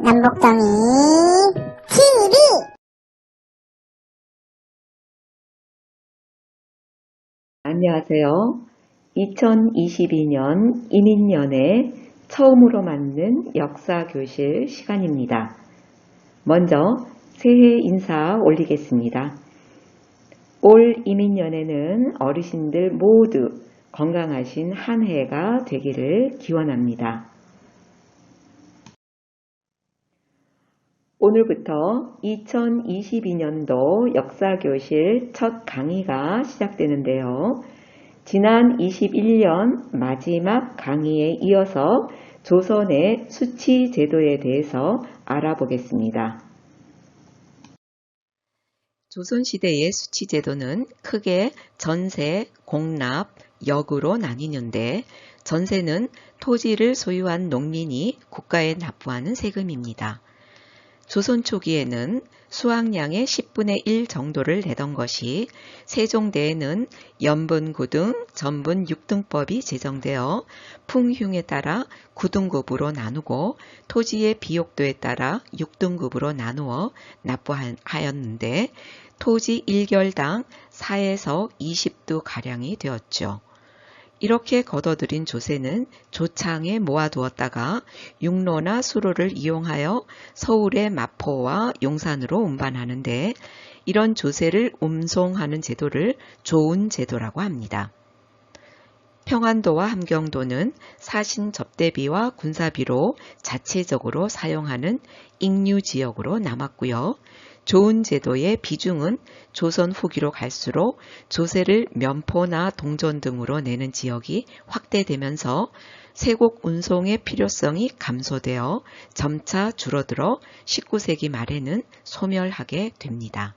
남북정이 TV. 안녕하세요. 2022년 이민년에 처음으로 맞는 역사교실 시간입니다. 먼저 새해 인사 올리겠습니다. 올 이민년에는 어르신들 모두 건강하신 한 해가 되기를 기원합니다. 오늘부터 2022년도 역사교실 첫 강의가 시작되는데요. 지난 21년 마지막 강의에 이어서 조선의 수치제도에 대해서 알아보겠습니다. 조선시대의 수치제도는 크게 전세, 공납, 역으로 나뉘는데 전세는 토지를 소유한 농민이 국가에 납부하는 세금입니다. 조선 초기에는 수확량의 10분의 1 정도를 내던 것이 세종대에는 연분구등, 전분6등법이 제정되어 풍흉에 따라 9등급으로 나누고 토지의 비옥도에 따라 6등급으로 나누어 납부하였는데 토지 1결당 4에서 20두 가량이 되었죠. 이렇게 거둬들인 조세는 조창에 모아두었다가 육로나 수로를 이용하여 서울의 마포와 용산으로 운반하는데 이런 조세를 운송하는 제도를 조운제도라고 합니다. 평안도와 함경도는 사신 접대비와 군사비로 자체적으로 사용하는 익류지역으로 남았고요. 조운제도의 비중은 조선 후기로 갈수록 조세를 면포나 동전 등으로 내는 지역이 확대되면서 세곡 운송의 필요성이 감소되어 점차 줄어들어 19세기 말에는 소멸하게 됩니다.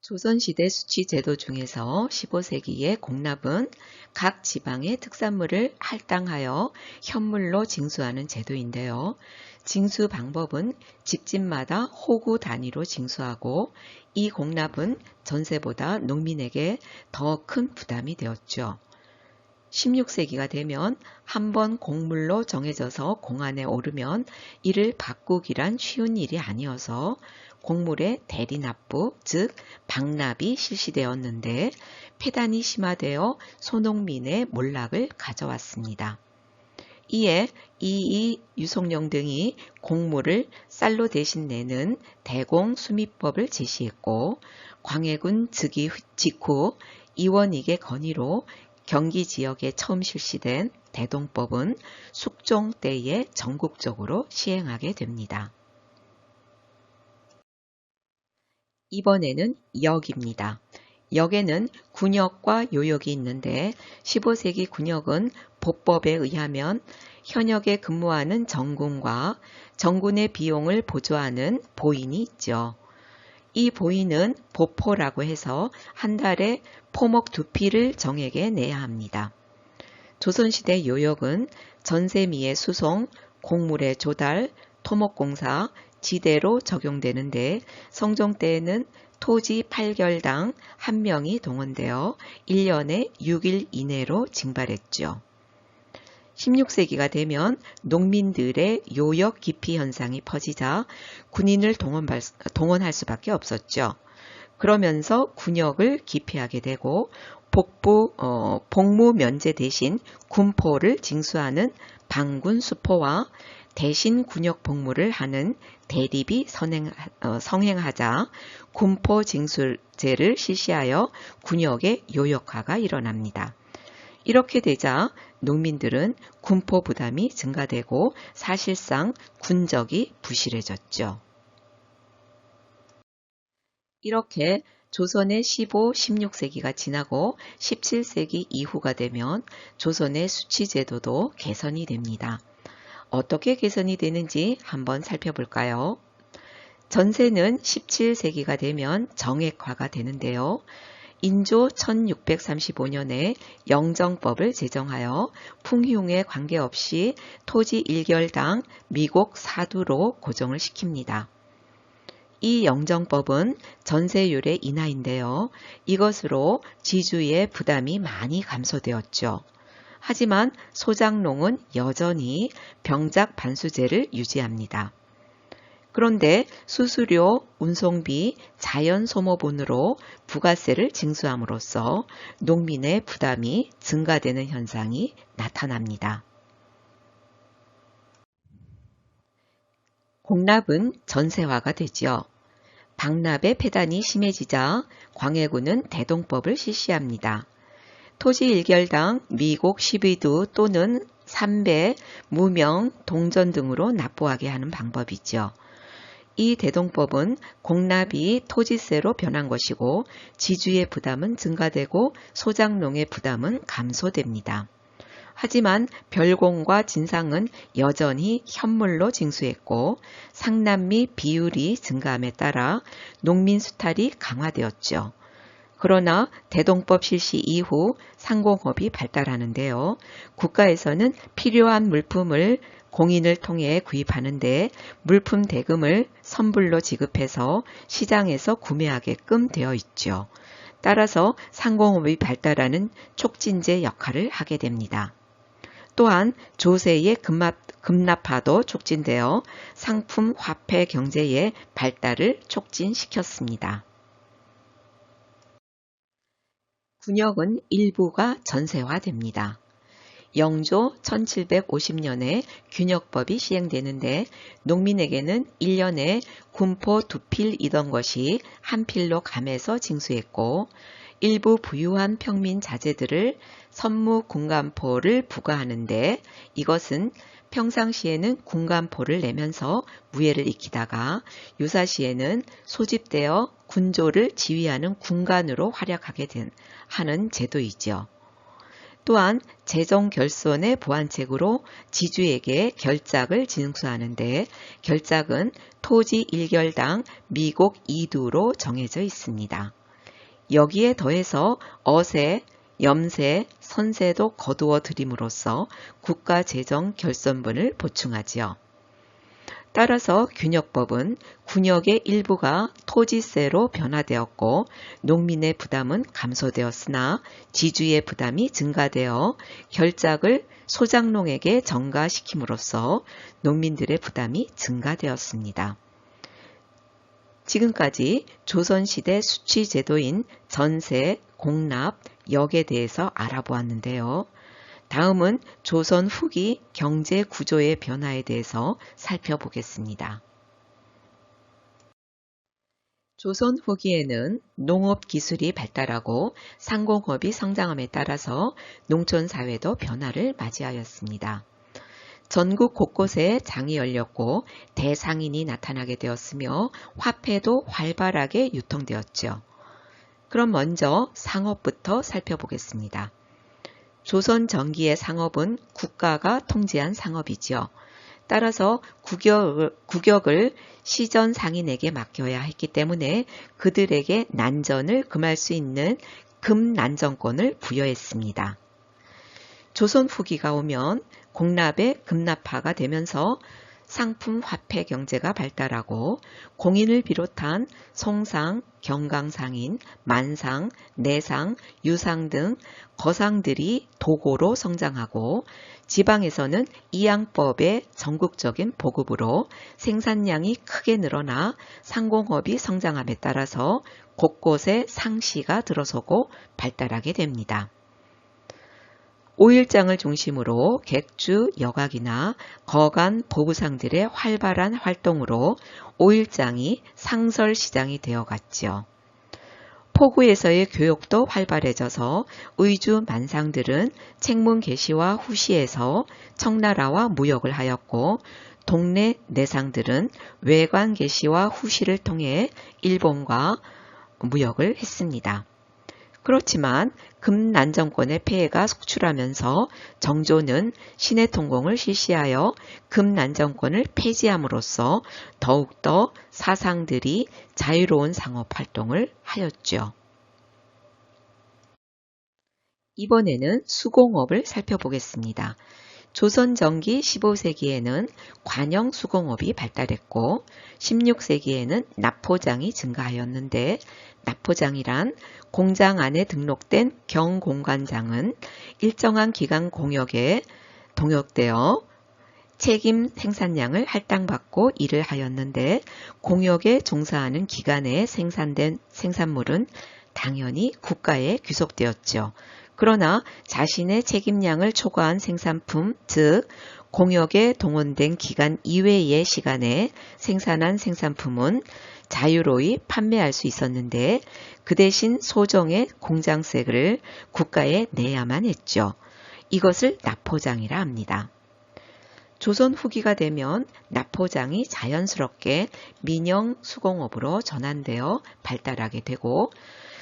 조선시대 수치제도 중에서 15세기의 공납은 각 지방의 특산물을 할당하여 현물로 징수하는 제도인데요. 징수 방법은 집집마다 호구 단위로 징수하고 이 공납은 전세보다 농민에게 더 큰 부담이 되었죠. 16세기가 되면 한번 공물로 정해져서 공안에 오르면 이를 바꾸기란 쉬운 일이 아니어서 공물의 대리납부, 즉 방납이 실시되었는데 폐단이 심화되어 소농민의 몰락을 가져왔습니다. 이에 이이 유송령 등이 공물을 쌀로 대신 내는 대공수미법을 제시했고 광해군 즉위 직후 이원익의 건의로 경기 지역에 처음 실시된 대동법은 숙종 때에 전국적으로 시행하게 됩니다. 이번에는 역입니다. 역에는 군역과 요역이 있는데 15세기 군역은 보법에 의하면 현역에 근무하는 정군과 정군의 비용을 보조하는 보인이 있죠. 이 보인은 보포라고 해서 한 달에 포목 2피를 정에게 내야 합니다. 조선시대 요역은 전세미의 수송, 곡물의 조달, 토목공사, 지대로 적용되는데 성종 때에는 토지 8결당 1명이 동원되어 1년에 6일 이내로 징발했죠. 16세기가 되면 농민들의 요역 기피 현상이 퍼지자 군인을 동원할 수밖에 없었죠. 그러면서 군역을 기피하게 되고 복무 면제 대신 군포를 징수하는 방군수포와 대신 군역 복무를 하는 대립이 성행하자 군포 징수제를 실시하여 군역의 요역화가 일어납니다. 이렇게 되자 농민들은 군포 부담이 증가되고 사실상 군적이 부실해졌죠. 이렇게 조선의 15, 16세기가 지나고 17세기 이후가 되면 조선의 수치제도도 개선이 됩니다. 어떻게 개선이 되는지 한번 살펴볼까요? 전세는 17세기가 되면 정액화가 되는데요. 인조 1635년에 영정법을 제정하여 풍흉에 관계없이 토지 1결당 미곡 4두로 고정을 시킵니다. 이 영정법은 전세율의 인하인데요. 이것으로 지주의 부담이 많이 감소되었죠. 하지만 소작농은 여전히 병작 반수제를 유지합니다. 그런데 수수료, 운송비, 자연소모분으로 부가세를 징수함으로써 농민의 부담이 증가되는 현상이 나타납니다. 공납은 전세화가 되지요. 방납의 폐단이 심해지자 광해군은 대동법을 실시합니다. 토지 1결당 미곡 12두 또는 3배, 무명, 동전 등으로 납부하게 하는 방법이죠. 이 대동법은 공납이 토지세로 변한 것이고 지주의 부담은 증가되고 소작농의 부담은 감소됩니다. 하지만 별공과 진상은 여전히 현물로 징수했고 상납 및 비율이 증가함에 따라 농민 수탈이 강화되었죠. 그러나 대동법 실시 이후 상공업이 발달하는데요. 국가에서는 필요한 물품을 공인을 통해 구입하는데 물품 대금을 선불로 지급해서 시장에서 구매하게끔 되어 있죠. 따라서 상공업이 발달하는 촉진제 역할을 하게 됩니다. 또한 조세의 급납화도 촉진되어 상품 화폐 경제의 발달을 촉진시켰습니다. 군역은 일부가 전세화됩니다. 영조 1750년에 균역법이 시행되는데 농민에게는 1년에 군포 2필이던 것이 한 필로 감해서 징수했고 일부 부유한 평민 자제들을 선무 군간포를 부과하는데 이것은 평상시에는 군간포를 내면서 무예를 익히다가 유사시에는 소집되어 군조를 지휘하는 군관으로 활약하게 하는 제도이죠. 또한 재정결손의 보완책으로 지주에게 결작을 징수하는데 결작은 토지 1결당 미곡 2두로 정해져 있습니다. 여기에 더해서 어세, 염세, 선세도 거두어 드림으로써 국가재정 결손분을 보충하지요. 따라서 균역법은 군역의 일부가 토지세로 변화되었고 농민의 부담은 감소되었으나 지주의 부담이 증가되어 결작을 소작농에게 전가시킴으로써 농민들의 부담이 증가되었습니다. 지금까지 조선시대 수취제도인 전세, 공납, 역에 대해서 알아보았는데요. 다음은 조선 후기 경제 구조의 변화에 대해서 살펴보겠습니다. 조선 후기에는 농업 기술이 발달하고 상공업이 성장함에 따라서 농촌 사회도 변화를 맞이하였습니다. 전국 곳곳에 장이 열렸고 대상인이 나타나게 되었으며 화폐도 활발하게 유통되었죠. 그럼 먼저 상업부터 살펴보겠습니다. 조선 전기의 상업은 국가가 통제한 상업이지요. 따라서 국역을 시전 상인에게 맡겨야 했기 때문에 그들에게 난전을 금할 수 있는 금난전권을 부여했습니다. 조선 후기가 오면 공납의 급납화가 되면서 상품 화폐 경제가 발달하고 공인을 비롯한 송상, 경강상인, 만상, 내상, 유상 등 거상들이 도고로 성장하고 지방에서는 이양법의 전국적인 보급으로 생산량이 크게 늘어나 상공업이 성장함에 따라서 곳곳에 상시가 들어서고 발달하게 됩니다. 오일장을 중심으로 객주, 여각이나 거간, 보부상들의 활발한 활동으로 오일장이 상설시장이 되어갔죠. 포구에서의 교육도 활발해져서 의주 만상들은 책문 계시와 후시에서 청나라와 무역을 하였고 동네 내상들은 외관 계시와 후시를 통해 일본과 무역을 했습니다. 그렇지만 금난정권의 폐해가 속출하면서 정조는 신해통공을 실시하여 금난정권을 폐지함으로써 더욱더 사상들이 자유로운 상업활동을 하였죠. 이번에는 수공업을 살펴보겠습니다. 조선 전기 15세기에는 관영 수공업이 발달했고 16세기에는 납포장이 증가하였는데 납포장이란 공장 안에 등록된 경공관장은 일정한 기간 공역에 동역되어 책임 생산량을 할당받고 일을 하였는데 공역에 종사하는 기간에 생산된 생산물은 당연히 국가에 귀속되었죠. 그러나 자신의 책임량을 초과한 생산품, 즉 공역에 동원된 기간 이외의 시간에 생산한 생산품은 자유로이 판매할 수 있었는데 그 대신 소정의 공장세를 국가에 내야만 했죠. 이것을 납포장이라 합니다. 조선 후기가 되면 납포장이 자연스럽게 민영 수공업으로 전환되어 발달하게 되고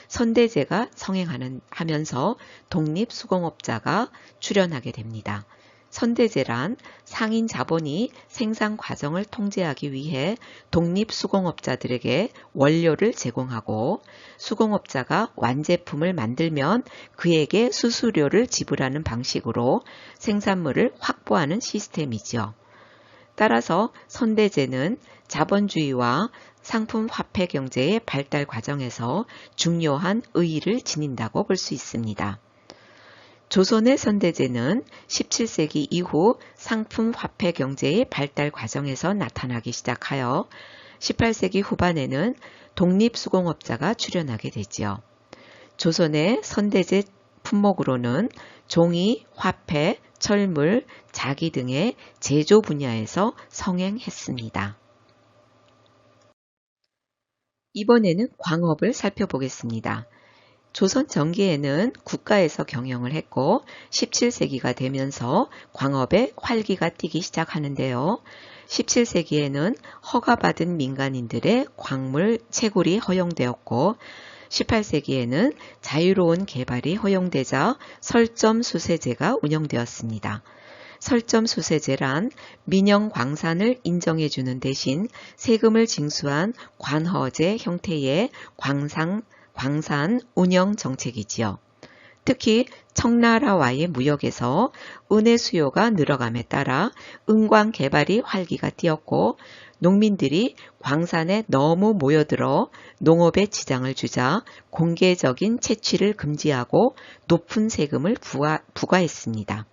선대제가 성행하면서 독립수공업자가 출현하게 됩니다. 선대제란 상인 자본이 생산 과정을 통제하기 위해 독립수공업자들에게 원료를 제공하고 수공업자가 완제품을 만들면 그에게 수수료를 지불하는 방식으로 생산물을 확보하는 시스템이죠. 따라서 선대제는 자본주의와 상품 화폐 경제의 발달 과정에서 중요한 의의를 지닌다고 볼 수 있습니다. 조선의 선대제는 17세기 이후 상품 화폐 경제의 발달 과정에서 나타나기 시작하여 18세기 후반에는 독립수공업자가 출현하게 되지요. 조선의 선대제 품목으로는 종이, 화폐, 철물, 자기 등의 제조 분야에서 성행했습니다. 이번에는 광업을 살펴보겠습니다. 조선 전기에는 국가에서 경영을 했고 17세기가 되면서 광업의 활기가 띠기 시작하는데요. 17세기에는 허가받은 민간인들의 광물 채굴이 허용되었고 18세기에는 자유로운 개발이 허용되자 설점수세제가 운영되었습니다. 설점수세제란 민영 광산을 인정해주는 대신 세금을 징수한 관허제 형태의 광산 운영 정책이지요. 특히 청나라와의 무역에서 은의 수요가 늘어감에 따라 은광 개발이 활기가 띄었고 농민들이 광산에 너무 모여들어 농업에 지장을 주자 공개적인 채취를 금지하고 높은 세금을 부과했습니다.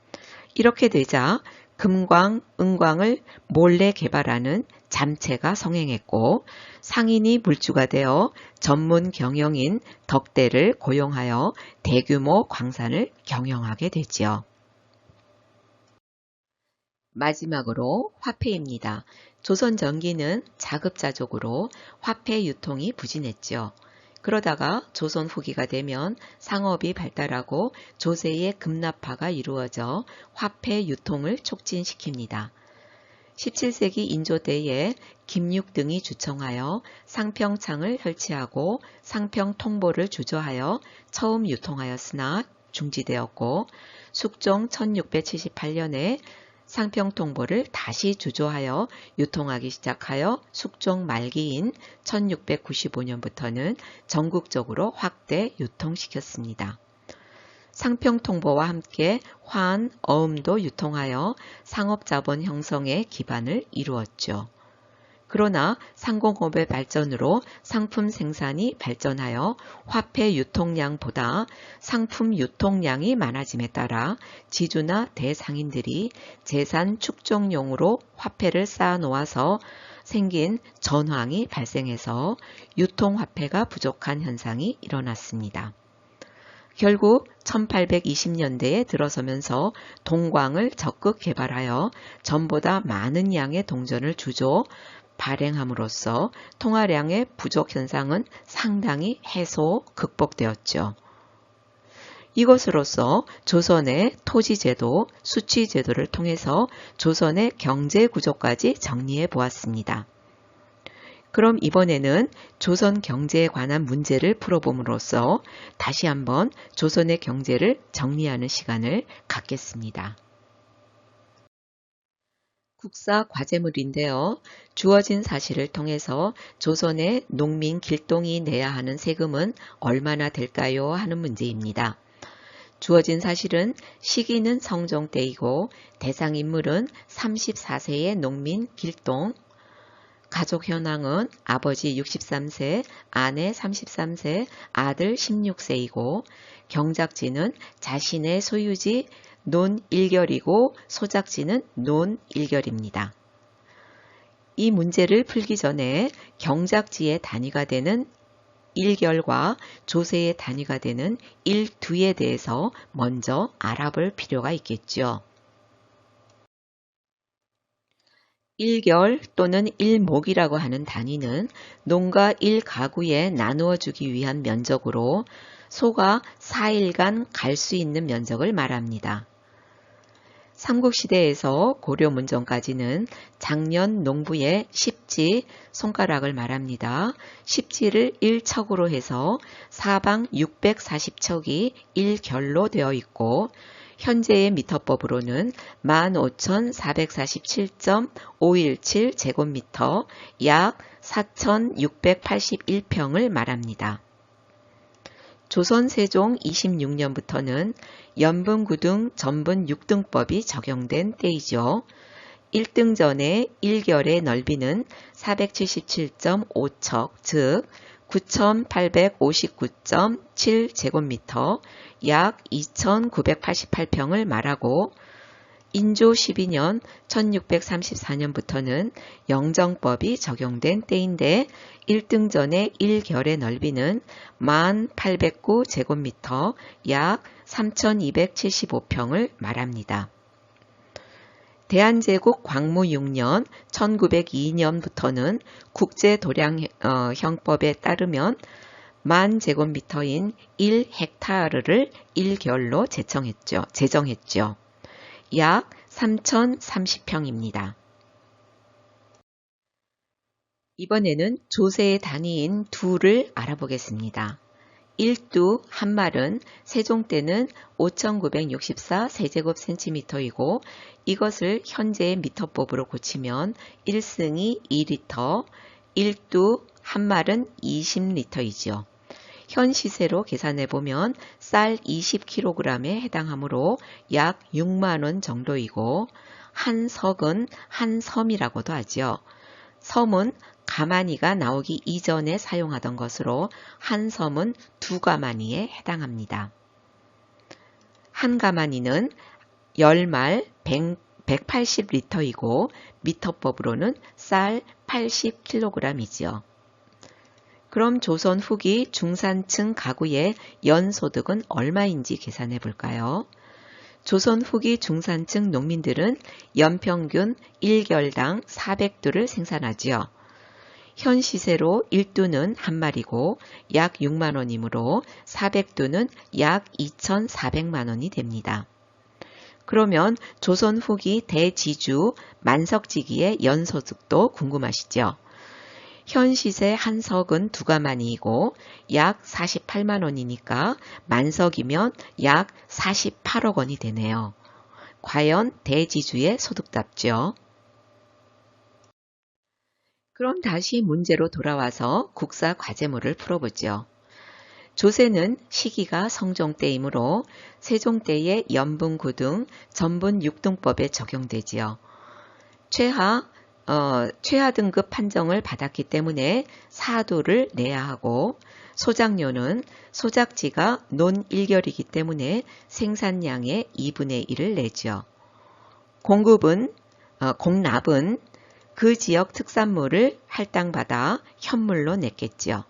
이렇게 되자 금광, 은광을 몰래 개발하는 잠체가 성행했고 상인이 물주가 되어 전문 경영인 덕대를 고용하여 대규모 광산을 경영하게 되지요. 마지막으로 화폐입니다. 조선 전기는 자급자족으로 화폐 유통이 부진했죠. 그러다가 조선 후기가 되면 상업이 발달하고 조세의 급납화가 이루어져 화폐 유통을 촉진시킵니다. 17세기 인조 때에 김육 등이 주청하여 상평창을 설치하고 상평통보를 주조하여 처음 유통하였으나 중지되었고 숙종 1678년에 상평통보를 다시 주조하여 유통하기 시작하여 숙종 말기인 1695년부터는 전국적으로 확대 유통시켰습니다. 상평통보와 함께 화한, 어음도 유통하여 상업자본 형성의 기반을 이루었죠. 그러나 상공업의 발전으로 상품 생산이 발전하여 화폐 유통량보다 상품 유통량이 많아짐에 따라 지주나 대상인들이 재산 축적용으로 화폐를 쌓아놓아서 생긴 전황이 발생해서 유통화폐가 부족한 현상이 일어났습니다. 결국 1820년대에 들어서면서 동광을 적극 개발하여 전보다 많은 양의 동전을 주조, 발행함으로써 통화량의 부족 현상은 상당히 극복되었죠. 이것으로써 조선의 토지제도, 수취제도를 통해서 조선의 경제구조까지 정리해 보았습니다. 그럼 이번에는 조선 경제에 관한 문제를 풀어봄으로써 다시 한번 조선의 경제를 정리하는 시간을 갖겠습니다. 국사 과제물인데요. 주어진 사실을 통해서 조선의 농민 길동이 내야 하는 세금은 얼마나 될까요? 하는 문제입니다. 주어진 사실은 시기는 성종 때이고 대상인물은 34세의 농민 길동, 가족 현황은 아버지 63세, 아내 33세, 아들 16세이고 경작지는 자신의 소유지 논1결이고 소작지는 논1결입니다. 이 문제를 풀기 전에 경작지의 단위가 되는 1결과 조세의 단위가 되는 1두에 대해서 먼저 알아볼 필요가 있겠죠. 1결 또는 1목이라고 하는 단위는 농가 1가구에 나누어 주기 위한 면적으로 소가 4일간 갈 수 있는 면적을 말합니다. 삼국시대에서 고려문정까지는 장년 농부의 십지, 손가락을 말합니다. 십지를 1척으로 해서 사방 640척이 1결로 되어 있고 현재의 미터법으로는 15,447.517제곱미터, 약 4,681평을 말합니다. 조선 세종 26년부터는 연분구등 전분 6등법이 적용된 때이죠. 1등전의 1결의 넓이는 477.5척, 즉 9,859.7제곱미터, 약 2,988평을 말하고 인조 12년 1634년부터는 영정법이 적용된 때인데 1등전의 1결의 넓이는 1809제곱미터, 약 3,275평을 말합니다. 대한제국 광무 6년 1902년부터는 국제도량형법에 따르면 10,000제곱미터인 1헥타르를 1결로 제정했죠. 약 3,030평입니다. 이번에는 조세의 단위인 두를 알아보겠습니다. 1두 한 말은 세종 때는 5,964 세제곱센티미터이고 이것을 현재의 미터법으로 고치면 1승이 2리터, 1두 한 말은 20리터이죠. 현 시세로 계산해보면 쌀 20kg에 해당하므로 약 6만원 정도이고 한 석은 한 섬이라고도 하죠. 섬은 가마니가 나오기 이전에 사용하던 것으로 한 섬은 2가마니에 해당합니다. 한 가마니는 10말 180리터이고 미터법으로는 쌀 80kg이지요. 그럼 조선 후기 중산층 가구의 연소득은 얼마인지 계산해 볼까요? 조선 후기 중산층 농민들은 연평균 1결당 400두를 생산하지요. 현 시세로 1두는 한 마리고 약 6만원이므로 400두는 약 2,400만원이 됩니다. 그러면 조선 후기 대지주 만석지기의 연소득도 궁금하시죠? 현 시세 한 석은 2가마니이고 약 48만원이니까 만석이면 약 48억 원이 되네요. 과연 대지주의 소득답죠? 그럼 다시 문제로 돌아와서 국사 과제물을 풀어보죠. 조세는 시기가 성종 때이므로 세종 때의 연분구등 전분 6등법에 적용되지요. 최하 등급 판정을 받았기 때문에 사도를 내야 하고 소작료는 소작지가 논 1결이기 때문에 생산량의 2분의 1을 내죠. 공납은 그 지역 특산물을 할당받아 현물로 냈겠죠.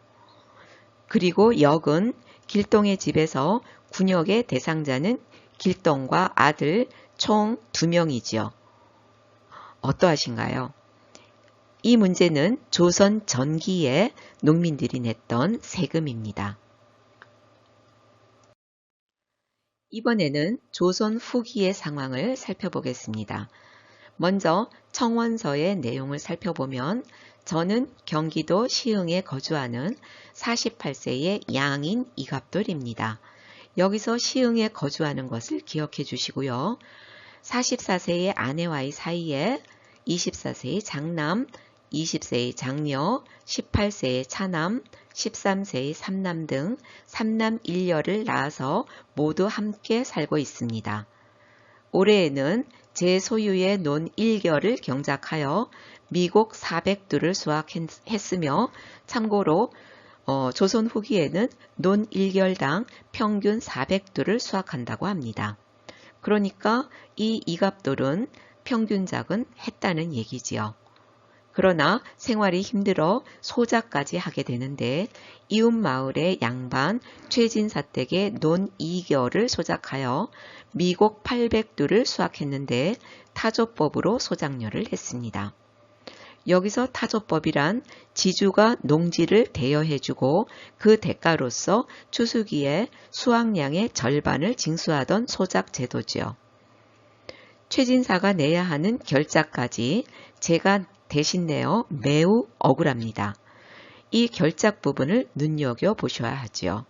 그리고 역은 길동의 집에서 군역의 대상자는 길동과 아들 총 2명이지요. 어떠하신가요? 이 문제는 조선 전기에 농민들이 냈던 세금입니다. 이번에는 조선 후기의 상황을 살펴보겠습니다. 먼저 청원서의 내용을 살펴보면 저는 경기도 시흥에 거주하는 48세의 양인 이갑돌입니다. 여기서 시흥에 거주하는 것을 기억해 주시고요. 44세의 아내와의 사이에 24세의 장남 20세의 장녀, 18세의 차남, 13세의 삼남 등 3남 1녀를 낳아서 모두 함께 살고 있습니다. 올해에는 제 소유의 논 1결을 경작하여 미곡 400두를 수확했으며 참고로 조선 후기에는 논 1결당 평균 400두를 수확한다고 합니다. 그러니까 이 이갑돌은 평균작은 했다는 얘기지요. 그러나 생활이 힘들어 소작까지 하게 되는데 이웃 마을의 양반 최진사댁의 논 2결을 소작하여 미곡 800두를 수확했는데 타조법으로 소작료를 했습니다. 여기서 타조법이란 지주가 농지를 대여해주고 그 대가로서 추수기에 수확량의 절반을 징수하던 소작 제도지요. 최진사가 내야 하는 결작까지 제가 대신 내어 매우 억울합니다. 이 결작 부분을 눈여겨보셔야 하지요.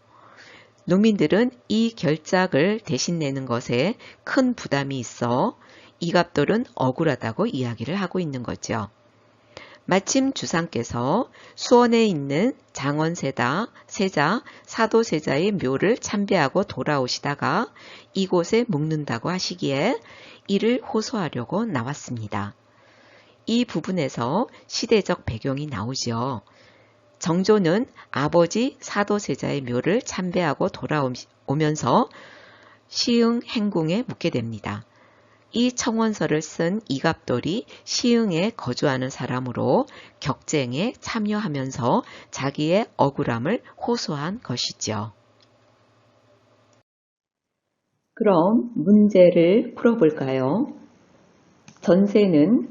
농민들은 이 결작을 대신 내는 것에 큰 부담이 있어 이갑돌은 억울하다고 이야기를 하고 있는 거죠. 마침 주상께서 수원에 있는 장원세자, 사도세자의 묘를 참배하고 돌아오시다가 이곳에 묵는다고 하시기에 이를 호소하려고 나왔습니다. 이 부분에서 시대적 배경이 나오죠. 정조는 아버지 사도세자의 묘를 참배하고 돌아오면서 시흥 행궁에 묵게 됩니다. 이 청원서를 쓴 이갑돌이 시흥에 거주하는 사람으로 격쟁에 참여하면서 자기의 억울함을 호소한 것이죠. 그럼 문제를 풀어볼까요? 전세는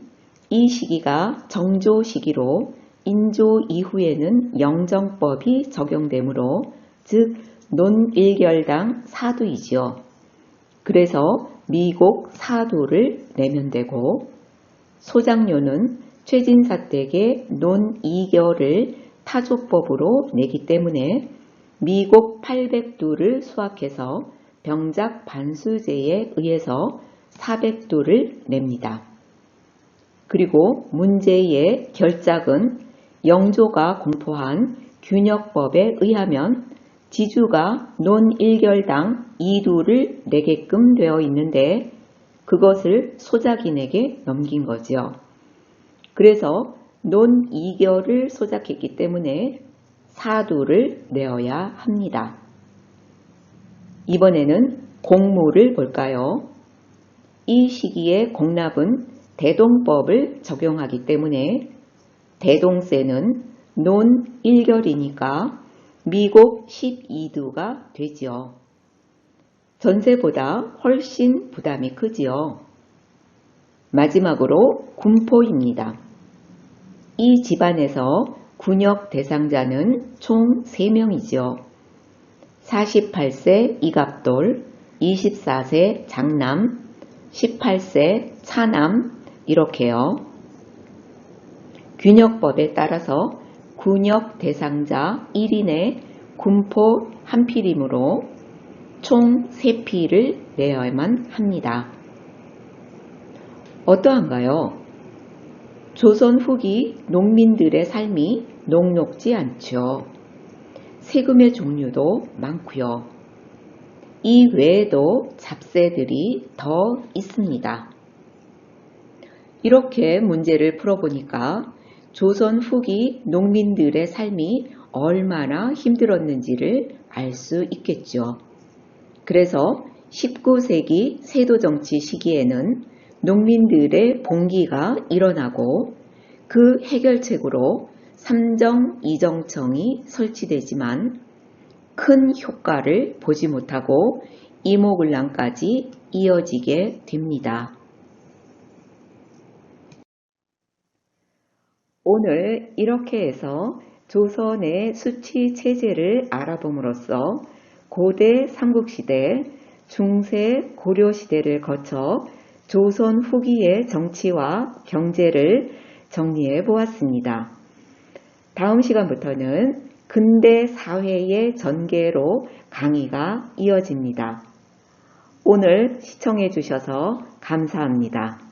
이 시기가 정조 시기로 인조 이후에는 영정법이 적용되므로 즉 논 1결당 4두이지요. 그래서 미곡 4두를 내면 되고 소작료는 최진사댁의 논 2결을 타조법으로 내기 때문에 미곡 800두를 수확해서 병작 반수제에 의해서 400두를 냅니다. 그리고 문제의 결작은 영조가 공포한 균역법에 의하면 지주가 논 1결당 2두를 내게끔 되어 있는데 그것을 소작인에게 넘긴 거죠. 그래서 논 2결을 소작했기 때문에 4두를 내어야 합니다. 이번에는 공무를 볼까요? 이 시기에 공납은 대동법을 적용하기 때문에 대동세는 논 1결이니까 미곡 12두가 되지요. 전세보다 훨씬 부담이 크지요. 마지막으로 군포입니다. 이 집안에서 군역 대상자는 총 3명이지요. 48세 이갑돌, 24세 장남, 18세 차남 이렇게요. 균역법에 따라서 군역 대상자 1인의 군포 한 필이므로 총 3필을 내야만 합니다. 어떠한가요? 조선 후기 농민들의 삶이 녹록지 않죠. 세금의 종류도 많고요. 이 외에도 잡세들이 더 있습니다. 이렇게 문제를 풀어보니까 조선 후기 농민들의 삶이 얼마나 힘들었는지를 알 수 있겠죠. 그래서 19세기 세도정치 시기에는 농민들의 봉기가 일어나고 그 해결책으로 삼정이정청이 설치되지만 큰 효과를 보지 못하고 이모군란까지 이어지게 됩니다. 오늘 이렇게 해서 조선의 수치 체제를 알아봄으로써 고대 삼국시대, 중세 고려시대를 거쳐 조선 후기의 정치와 경제를 정리해 보았습니다. 다음 시간부터는 근대 사회의 전개로 강의가 이어집니다. 오늘 시청해 주셔서 감사합니다.